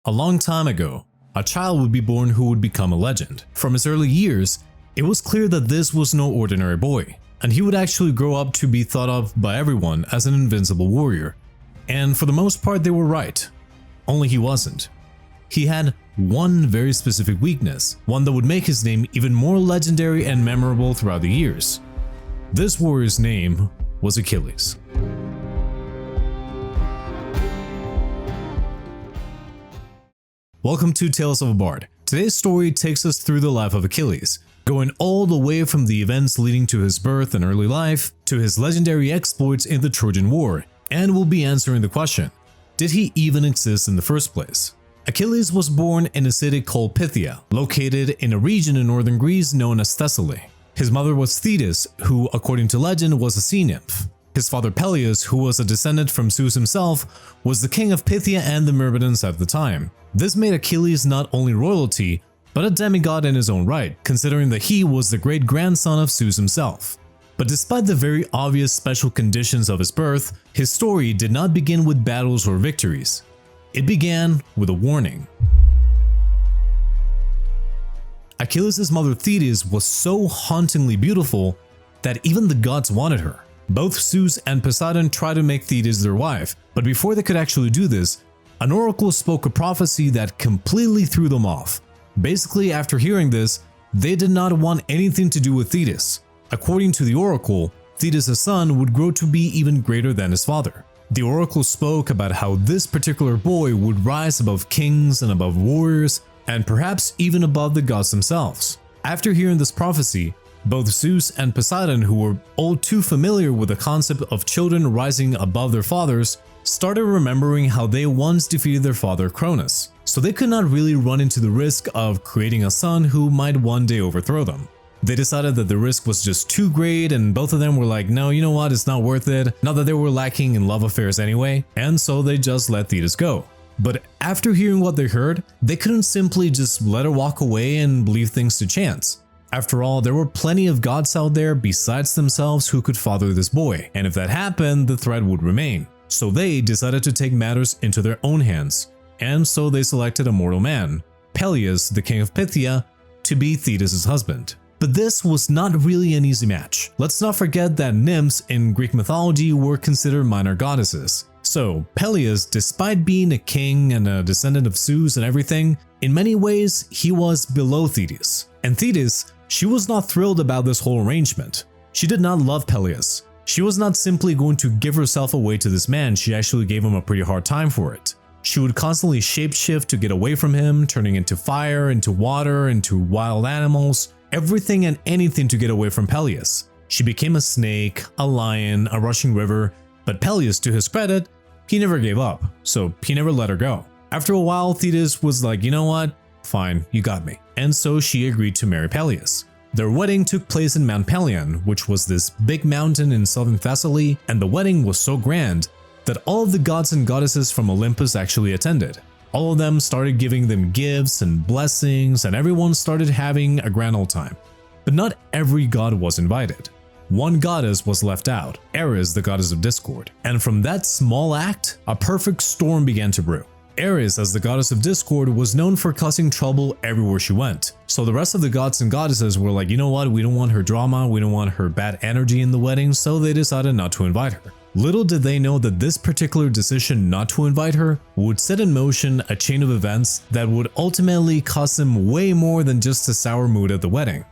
A long time ago, a child would be born who would become a legend. From his early years, it was clear that this was no ordinary boy, and he would actually grow up to be thought of by everyone as an invincible warrior. And for the most part, they were right. Only he wasn't. He had one very specific weakness, one that would make his name even more legendary and memorable throughout the years. This warrior's name was Achilles. Welcome to Tales of a Bard. Today's story takes us through the life of Achilles, going all the way from the events leading to his birth and early life to his legendary exploits in the Trojan War, and we'll be answering the question, did he even exist in the first place? Achilles was born in a city called Phthia, located in a region in northern Greece known as Thessaly. His mother was Thetis, who, according to legend, was a sea nymph. His father Peleus, who was a descendant from Zeus himself, was the king of Phthia and the Myrmidons at the time. This made Achilles not only royalty, but a demigod in his own right, considering that he was the great-grandson of Zeus himself. But despite the very obvious special conditions of his birth, his story did not begin with battles or victories. It began with a warning. Achilles' mother Thetis was so hauntingly beautiful that even the gods wanted her. Both Zeus and Poseidon tried to make Thetis their wife, but before they could actually do this, an oracle spoke a prophecy that completely threw them off. Basically, after hearing this, they did not want anything to do with Thetis. According to the oracle, Thetis' son would grow to be even greater than his father. The oracle spoke about how this particular boy would rise above kings and above warriors, and perhaps even above the gods themselves. After hearing this prophecy, both Zeus and Poseidon, who were all too familiar with the concept of children rising above their fathers, started remembering how they once defeated their father Cronus, so they could not really run into the risk of creating a son who might one day overthrow them. They decided that the risk was just too great, and both of them were like, no, you know what, it's not worth it, not that they were lacking in love affairs anyway, and so they just let Thetis go. But after hearing what they heard, they couldn't simply just let her walk away and leave things to chance. After all, there were plenty of gods out there besides themselves who could father this boy, and if that happened, the threat would remain. So they decided to take matters into their own hands, and so they selected a mortal man, Peleus, the king of Phthia, to be Thetis' husband. But this was not really an easy match. Let's not forget that nymphs in Greek mythology were considered minor goddesses. So Peleus, despite being a king and a descendant of Zeus and everything, in many ways he was below Thetis. And Thetis, she was not thrilled about this whole arrangement. She did not love Peleus. She was not simply going to give herself away to this man, she actually gave him a pretty hard time for it. She would constantly shapeshift to get away from him, turning into fire, into water, into wild animals, everything and anything to get away from Peleus. She became a snake, a lion, a rushing river, but Peleus, to his credit, he never gave up, so he never let her go. After a while, Thetis was like, you know what? Fine, you got me. And so she agreed to marry Peleus. Their wedding took place in Mount Pelion, which was this big mountain in southern Thessaly, and the wedding was so grand that all of the gods and goddesses from Olympus actually attended. All of them started giving them gifts and blessings, and everyone started having a grand old time. But not every god was invited. One goddess was left out, Ares, the goddess of discord. And from that small act, a perfect storm began to brew. Ares, as the goddess of discord, was known for causing trouble everywhere she went. So the rest of the gods and goddesses were like, you know what, we don't want her drama, we don't want her bad energy in the wedding, so they decided not to invite her. Little did they know that this particular decision not to invite her would set in motion a chain of events that would ultimately cost them way more than just a sour mood at the wedding.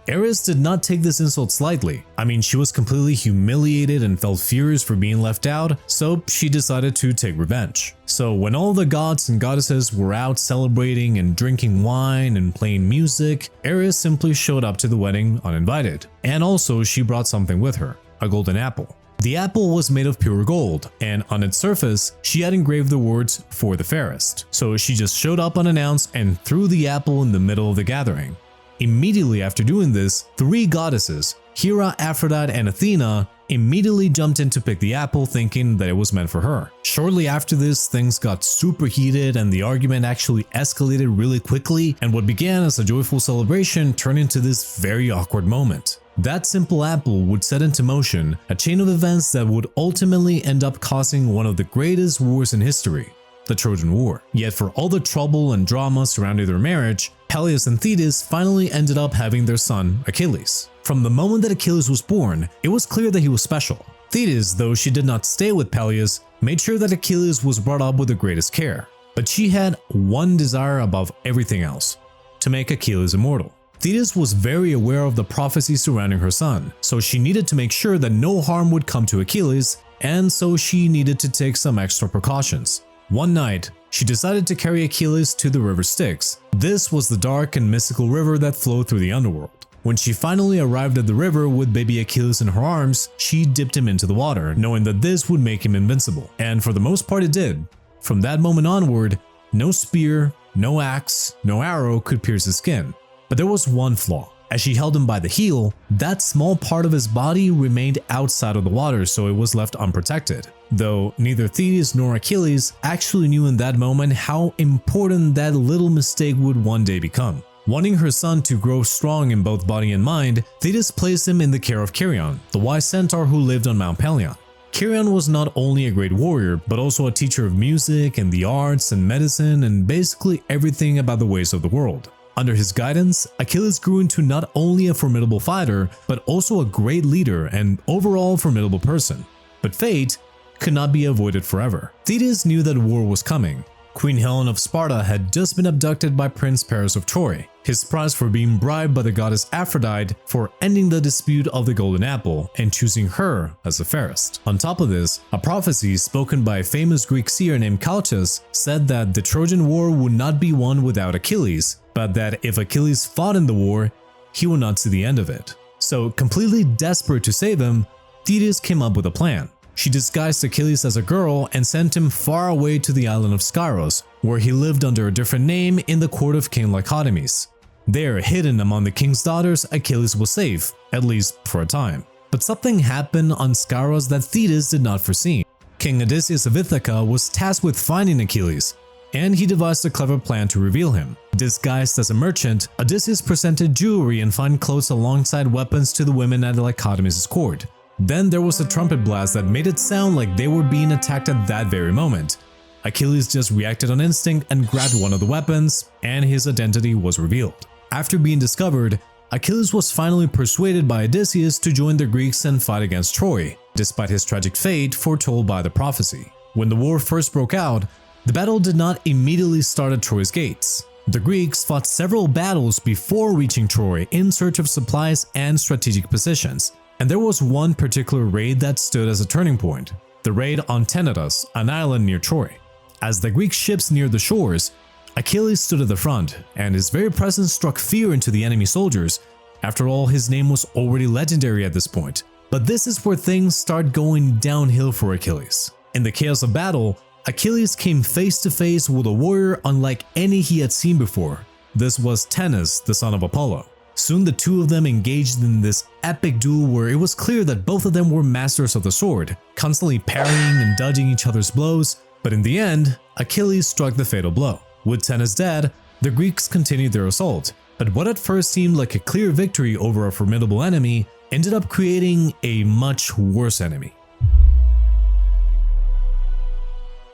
Ares did not take this insult slightly. I mean, she was completely humiliated and felt furious for being left out, so she decided to take revenge. So when all the gods and goddesses were out celebrating and drinking wine and playing music, Ares simply showed up to the wedding uninvited. And also she brought something with her, a golden apple. The apple was made of pure gold, and on its surface, she had engraved the words, "For the fairest." So she just showed up unannounced and threw the apple in the middle of the gathering. Immediately after doing this, three goddesses, Hera, Aphrodite, and Athena, immediately jumped in to pick the apple thinking that it was meant for her. Shortly after this, things got super heated and the argument actually escalated really quickly, and what began as a joyful celebration turned into this very awkward moment. That simple apple would set into motion a chain of events that would ultimately end up causing one of the greatest wars in history. the Trojan War. Yet for all the trouble and drama surrounding their marriage, Peleus and Thetis finally ended up having their son, Achilles. From the moment that Achilles was born, it was clear that he was special. Thetis, though she did not stay with Peleus, made sure that Achilles was brought up with the greatest care. But she had one desire above everything else: to make Achilles immortal. Thetis was very aware of the prophecy surrounding her son, so she needed to make sure that no harm would come to Achilles, and so she needed to take some extra precautions. One night, she decided to carry Achilles to the river Styx. This was the dark and mystical river that flowed through the underworld. When she finally arrived at the river with baby Achilles in her arms, she dipped him into the water, knowing that this would make him invincible. And for the most part it did. From that moment onward, no spear, no axe, no arrow could pierce his skin. But there was one flaw. As she held him by the heel, that small part of his body remained outside of the water, so it was left unprotected. Though neither Thetis nor Achilles actually knew in that moment how important that little mistake would one day become. Wanting her son to grow strong in both body and mind, Thetis placed him in the care of Cheiron, the wise centaur who lived on Mount Pelion. Cheiron was not only a great warrior, but also a teacher of music and the arts and medicine and basically everything about the ways of the world. Under his guidance, Achilles grew into not only a formidable fighter, but also a great leader and overall formidable person. But fate could not be avoided forever. Thetis knew that war was coming. Queen Helen of Sparta had just been abducted by Prince Paris of Troy, his prize for being bribed by the goddess Aphrodite for ending the dispute of the Golden Apple and choosing her as the fairest. On top of this, a prophecy spoken by a famous Greek seer named Calchas said that the Trojan War would not be won without Achilles, but that if Achilles fought in the war, he would not see the end of it. So, completely desperate to save him, Thetis came up with a plan. She disguised Achilles as a girl and sent him far away to the island of Skyros, where he lived under a different name in the court of King Lycomedes. There, hidden among the king's daughters, Achilles was safe, at least for a time. But something happened on Skyros that Thetis did not foresee. King Odysseus of Ithaca was tasked with finding Achilles, and he devised a clever plan to reveal him. Disguised as a merchant, Odysseus presented jewelry and fine clothes alongside weapons to the women at Lycomedes' court. Then there was a trumpet blast that made it sound like they were being attacked at that very moment. Achilles just reacted on instinct and grabbed one of the weapons, and his identity was revealed. After being discovered, Achilles was finally persuaded by Odysseus to join the Greeks and fight against Troy, despite his tragic fate foretold by the prophecy. When the war first broke out, the battle did not immediately start at Troy's gates. The Greeks fought several battles before reaching Troy in search of supplies and strategic positions. And there was one particular raid that stood as a turning point, the raid on Tenedos, an island near Troy. As the Greek ships neared the shores, Achilles stood at the front, and his very presence struck fear into the enemy soldiers. After all, his name was already legendary at this point. But this is where things start going downhill for Achilles. In the chaos of battle, Achilles came face to face with a warrior unlike any he had seen before. This was Tennis, the son of Apollo. Soon the two of them engaged in this epic duel where it was clear that both of them were masters of the sword, constantly parrying and dodging each other's blows, but in the end, Achilles struck the fatal blow. With Tennis dead, the Greeks continued their assault, but what at first seemed like a clear victory over a formidable enemy ended up creating a much worse enemy.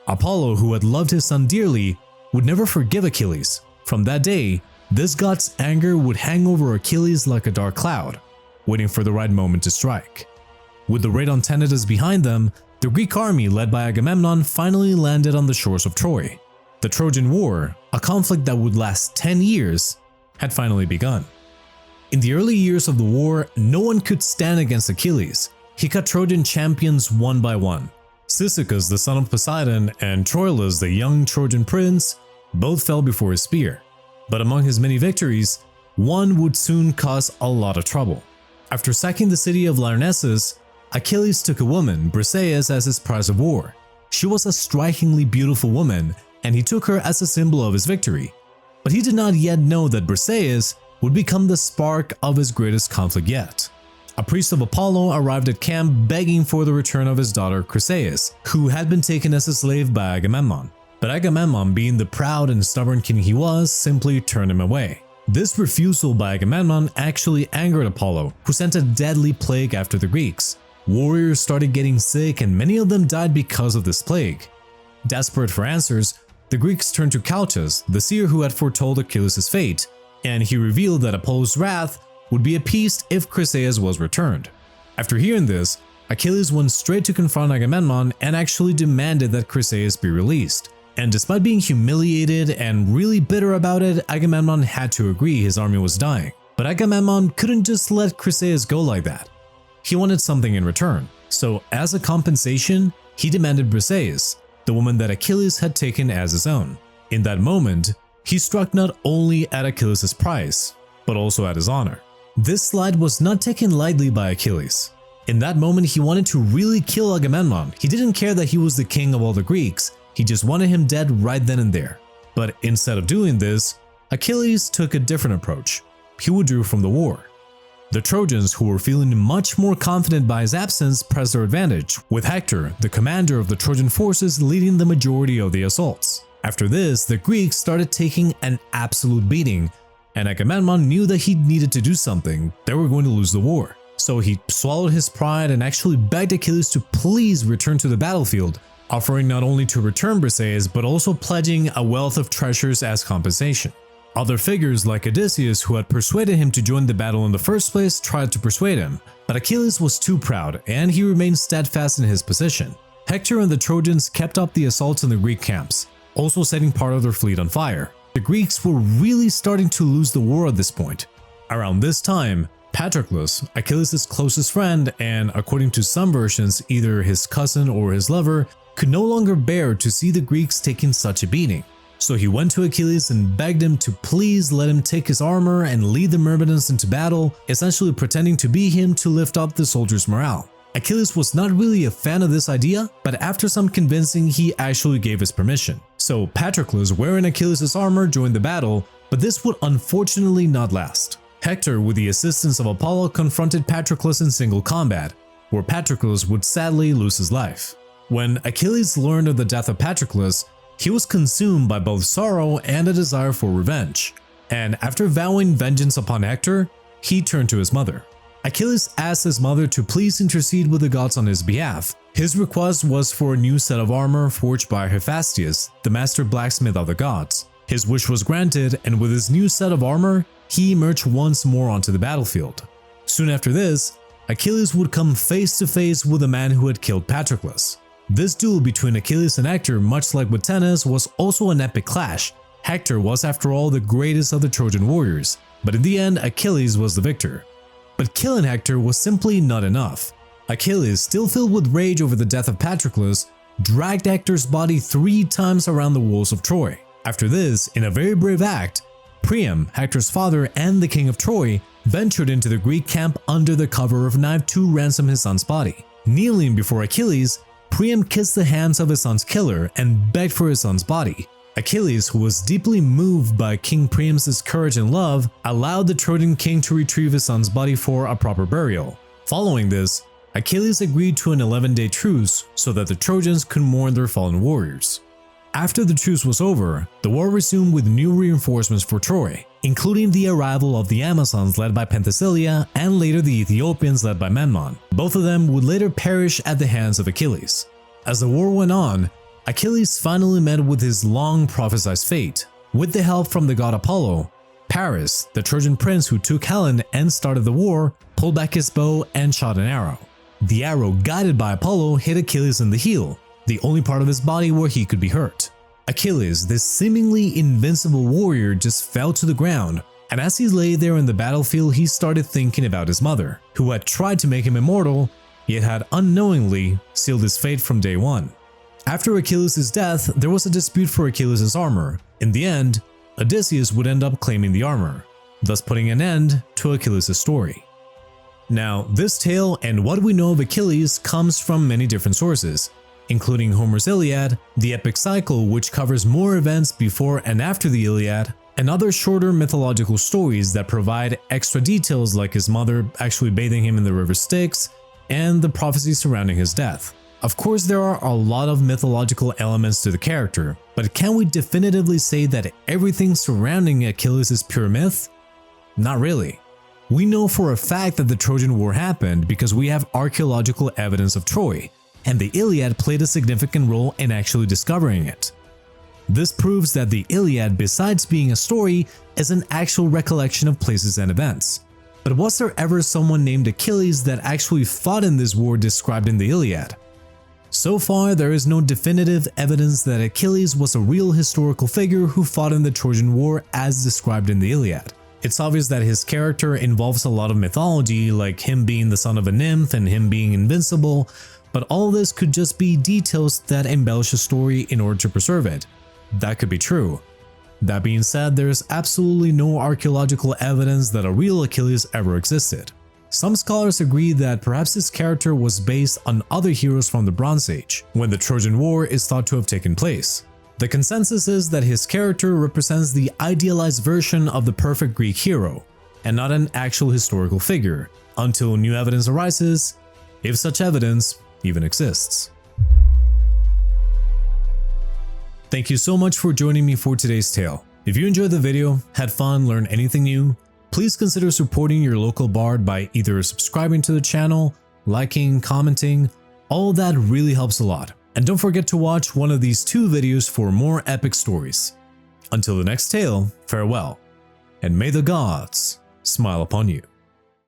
Apollo, who had loved his son dearly, would never forgive Achilles. From that day, this god's anger would hang over Achilles like a dark cloud, waiting for the right moment to strike. With the raid on Tenedos behind them, the Greek army led by Agamemnon finally landed on the shores of Troy. The Trojan War, a conflict that would last 10 years, had finally begun. In the early years of the war, no one could stand against Achilles. He cut Trojan champions one by one. Cyzicus, the son of Poseidon, and Troilus, the young Trojan prince, both fell before his spear. But among his many victories, one would soon cause a lot of trouble. After sacking the city of Lyrnessus, Achilles took a woman, Briseis, as his prize of war. She was a strikingly beautiful woman, and he took her as a symbol of his victory. But he did not yet know that Briseis would become the spark of his greatest conflict yet. A priest of Apollo arrived at camp begging for the return of his daughter Chryseis, who had been taken as a slave by Agamemnon. But Agamemnon, being the proud and stubborn king he was, simply turned him away. This refusal by Agamemnon actually angered Apollo, who sent a deadly plague after the Greeks. Warriors started getting sick and many of them died because of this plague. Desperate for answers, the Greeks turned to Calchas, the seer who had foretold Achilles' fate, and he revealed that Apollo's wrath would be appeased if Chryseis was returned. After hearing this, Achilles went straight to confront Agamemnon and actually demanded that Chryseis be released. And despite being humiliated and really bitter about it, Agamemnon had to agree his army was dying. But Agamemnon couldn't just let Chryseis go like that. He wanted something in return. So as a compensation, he demanded Briseis, the woman that Achilles had taken as his own. In that moment, he struck not only at Achilles' price, but also at his honor. This slight was not taken lightly by Achilles. In that moment, he wanted to really kill Agamemnon. He didn't care that he was the king of all the Greeks. He just wanted him dead right then and there. But instead of doing this, Achilles took a different approach. He withdrew from the war. The Trojans, who were feeling much more confident by his absence, pressed their advantage, with Hector, the commander of the Trojan forces, leading the majority of the assaults. After this, the Greeks started taking an absolute beating, and Agamemnon knew that he needed to do something. They were going to lose the war. So he swallowed his pride and actually begged Achilles to please return to the battlefield, offering not only to return Briseis, but also pledging a wealth of treasures as compensation. Other figures like Odysseus, who had persuaded him to join the battle in the first place, tried to persuade him, but Achilles was too proud and he remained steadfast in his position. Hector and the Trojans kept up the assaults in the Greek camps, also setting part of their fleet on fire. The Greeks were really starting to lose the war at this point. Around this time, Patroclus, Achilles' closest friend and, according to some versions, either his cousin or his lover, could no longer bear to see the Greeks taking such a beating. So he went to Achilles and begged him to please let him take his armor and lead the Myrmidons into battle, essentially pretending to be him to lift up the soldiers' morale. Achilles was not really a fan of this idea, but after some convincing, he actually gave his permission. So Patroclus, wearing Achilles' armor, joined the battle, but this would unfortunately not last. Hector, with the assistance of Apollo, confronted Patroclus in single combat, where Patroclus would sadly lose his life. When Achilles learned of the death of Patroclus, he was consumed by both sorrow and a desire for revenge, and after vowing vengeance upon Hector, he turned to his mother. Achilles asked his mother to please intercede with the gods on his behalf. His request was for a new set of armor forged by Hephaestus, the master blacksmith of the gods. His wish was granted, and with his new set of armor, he emerged once more onto the battlefield. Soon after this, Achilles would come face to face with the man who had killed Patroclus. This duel between Achilles and Hector, much like with tennis, was also an epic clash. Hector was after all the greatest of the Trojan warriors, but in the end Achilles was the victor. But killing Hector was simply not enough. Achilles, still filled with rage over the death of Patroclus, dragged Hector's body 3 times around the walls of Troy. After this, in a very brave act, Priam, Hector's father and the king of Troy, ventured into the Greek camp under the cover of night to ransom his son's body. Kneeling before Achilles, Priam kissed the hands of his son's killer and begged for his son's body. Achilles, who was deeply moved by King Priam's courage and love, allowed the Trojan king to retrieve his son's body for a proper burial. Following this, Achilles agreed to an 11-day truce so that the Trojans could mourn their fallen warriors. After the truce was over, the war resumed with new reinforcements for Troy, including the arrival of the Amazons led by Penthesilea and later the Ethiopians led by Memnon. Both of them would later perish at the hands of Achilles. As the war went on, Achilles finally met with his long prophesied fate. With the help from the god Apollo, Paris, the Trojan prince who took Helen and started the war, pulled back his bow and shot an arrow. The arrow, guided by Apollo, hit Achilles in the heel, the only part of his body where he could be hurt. Achilles, this seemingly invincible warrior, just fell to the ground, and as he lay there in the battlefield, he started thinking about his mother, who had tried to make him immortal, yet had unknowingly sealed his fate from day one. After Achilles' death, there was a dispute for Achilles' armor. In the end, Odysseus would end up claiming the armor, thus putting an end to Achilles' story. Now, this tale and what we know of Achilles comes from many different sources, including Homer's Iliad, the epic cycle which covers more events before and after the Iliad, and other shorter mythological stories that provide extra details like his mother actually bathing him in the river Styx, and the prophecy surrounding his death. Of course, there are a lot of mythological elements to the character, but can we definitively say that everything surrounding Achilles is pure myth? Not really. We know for a fact that the Trojan War happened because we have archaeological evidence of Troy, and the Iliad played a significant role in actually discovering it. This proves that the Iliad, besides being a story, is an actual recollection of places and events. But was there ever someone named Achilles that actually fought in this war described in the Iliad? So far, there is no definitive evidence that Achilles was a real historical figure who fought in the Trojan War as described in the Iliad. It's obvious that his character involves a lot of mythology, like him being the son of a nymph and him being invincible, but all this could just be details that embellish a story in order to preserve it. That could be true. That being said, there's absolutely no archaeological evidence that a real Achilles ever existed. Some scholars agree that perhaps his character was based on other heroes from the Bronze Age, when the Trojan War is thought to have taken place. The consensus is that his character represents the idealized version of the perfect Greek hero, and not an actual historical figure, until new evidence arises, if such evidence even exists. Thank you so much for joining me for today's tale. If you enjoyed the video, had fun, learned anything new, please consider supporting your local bard by either subscribing to the channel, liking, commenting. All that really helps a lot. And don't forget to watch one of these 2 videos for more epic stories. Until the next tale, farewell, and may the gods smile upon you.